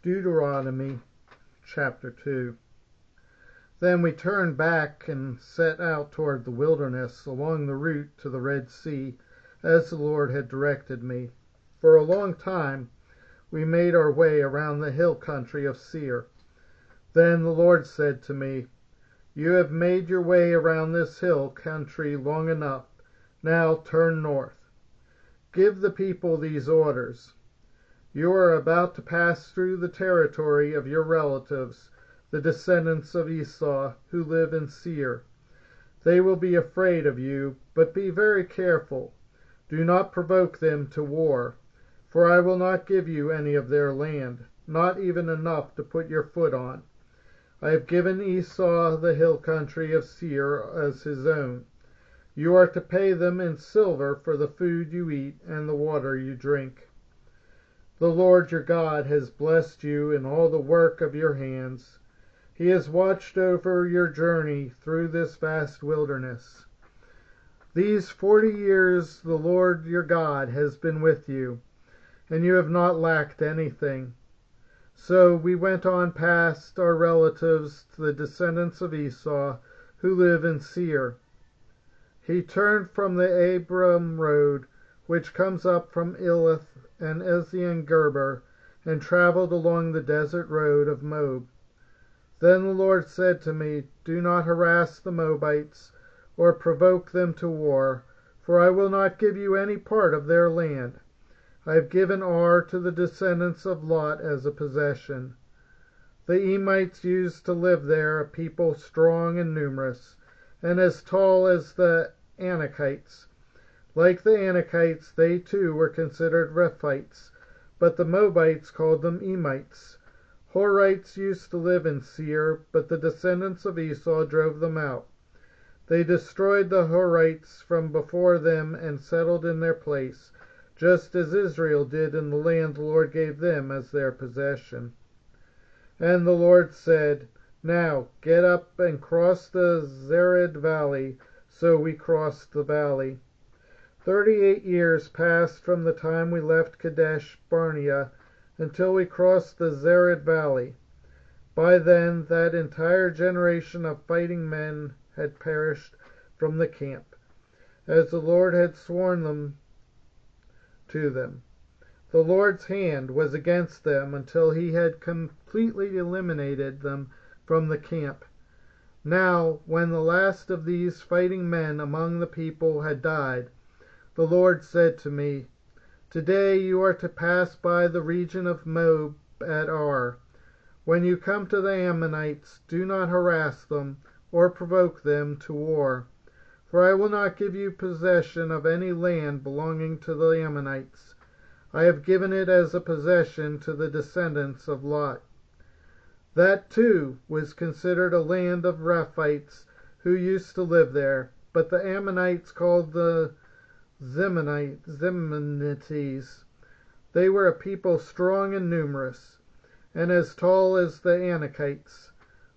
Deuteronomy Chapter 2. Then we turned back and set out toward the wilderness along the route to the Red Sea, as the Lord had directed me. For a long time we made our way around the hill country of Seir. Then the Lord said to me, "You have made your way around this hill country long enough. Now turn north. Give the people these orders. You are about to pass through the territory of your relatives, the descendants of Esau, who live in Seir. They will be afraid of you, but be very careful. Do not provoke them to war, for I will not give you any of their land, not even enough to put your foot on. I have given Esau the hill country of Seir as his own. You are to pay them in silver for the food you eat and the water you drink. The Lord your God has blessed you in all the work of your hands. He has watched over your journey through this vast wilderness. These 40 years the Lord your God has been with you, and you have not lacked anything." So we went on past our relatives, the descendants of Esau, who live in Seir. He turned from the Abram road, which comes up from Elath and Ezion-Geber, and traveled along the desert road of Moab. Then the Lord said to me, "Do not harass the Moabites or provoke them to war, for I will not give you any part of their land. I have given Ar to the descendants of Lot as a possession." The Emites used to live there, a people strong and numerous, and as tall as the Anakites. Like the Anakites, they too were considered Rephites, but the Moabites called them Emites. Horites used to live in Seir, but the descendants of Esau drove them out. They destroyed the Horites from before them and settled in their place, just as Israel did in the land the Lord gave them as their possession. And the Lord said, "Now get up and cross the Zered Valley." So we crossed the valley. 38 years passed from the time we left Kadesh Barnea until we crossed the Zered Valley. By then that entire generation of fighting men had perished from the camp, as the Lord had sworn them to them. The Lord's hand was against them until he had completely eliminated them from the camp. Now, when the last of these fighting men among the people had died, the Lord said to me, "Today you are to pass by the region of Moab at Ar. When you come to the Ammonites, do not harass them or provoke them to war, for I will not give you possession of any land belonging to the Ammonites. I have given it as a possession to the descendants of Lot." That too was considered a land of Rephites who used to live there, but the Ammonites called the Zeminites. They were a people strong and numerous, and as tall as the Anakites.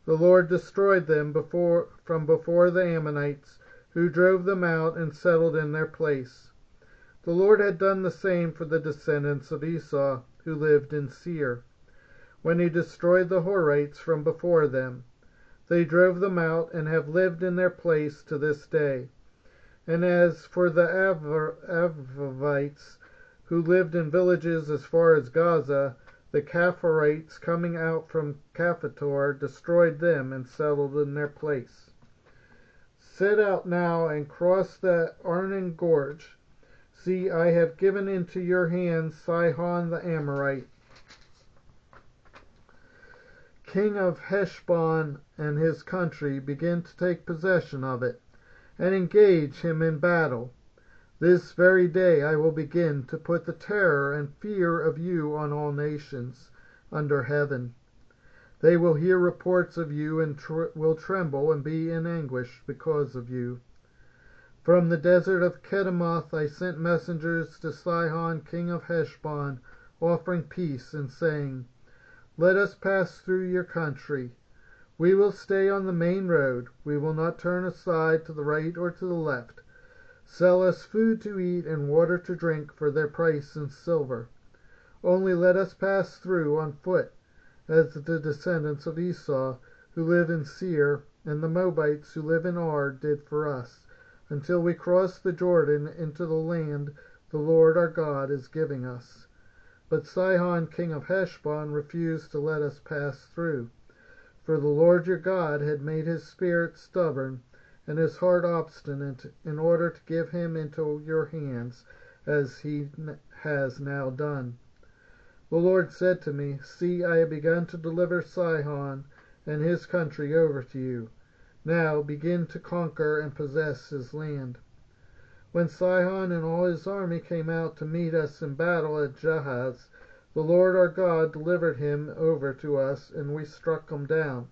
The Lord destroyed them from before the Ammonites, who drove them out and settled in their place. The Lord had done the same for the descendants of Esau, who lived in Seir, when he destroyed the Horites from before them. They drove them out and have lived in their place to this day. And as for the Avites, who lived in villages as far as Gaza, the Kapharites coming out from Kaphator destroyed them and settled in their place. Set out now and cross the Arnon Gorge. See, I have given into your hands Sihon the Amorite, king of Heshbon, and his country. Begin to take possession of it, and engage him in battle. This very day I will begin to put the terror and fear of you on all nations under heaven. They will hear reports of you and will tremble and be in anguish because of you. From the desert of Kedemoth I sent messengers to Sihon, king of Heshbon, offering peace and saying, "Let us pass through your country. We will stay on the main road. We will not turn aside to the right or to the left. Sell us food to eat and water to drink for their price in silver. Only let us pass through on foot. as the descendants of Esau, who live in Seir, and the Moabites who live in Ar, did for us, until we crossed the Jordan into the land the Lord our God is giving us. But Sihon king of Heshbon refused to let us pass through. For the Lord your God had made his spirit stubborn and his heart obstinate, in order to give him into your hands, as he has now done. The Lord said to me, See, I have begun to deliver Sihon and his country over to you. Now begin to conquer and possess his land. When Sihon and all his army came out to meet us in battle at Jahaz, the Lord our God delivered him over to us, and we struck him down,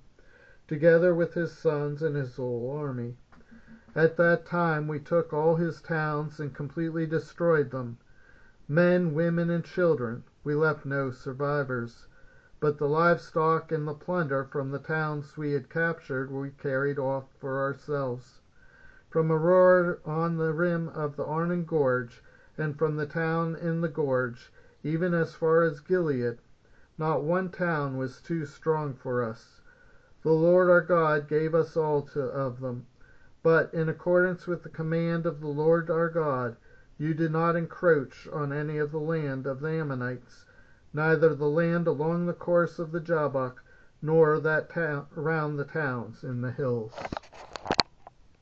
together with his sons and his whole army. At that time we took all his towns and completely destroyed them, men, women, and children. We left no survivors. But the livestock and the plunder from the towns we had captured we carried off for ourselves. From Aroer on the rim of the Arnon Gorge, and from the town in the gorge, even as far as Gilead, not one town was too strong for us. The Lord our God gave us all of them. But in accordance with the command of the Lord our God, you did not encroach on any of the land of the Ammonites, neither the land along the course of the Jabbok, nor that round the towns in the hills.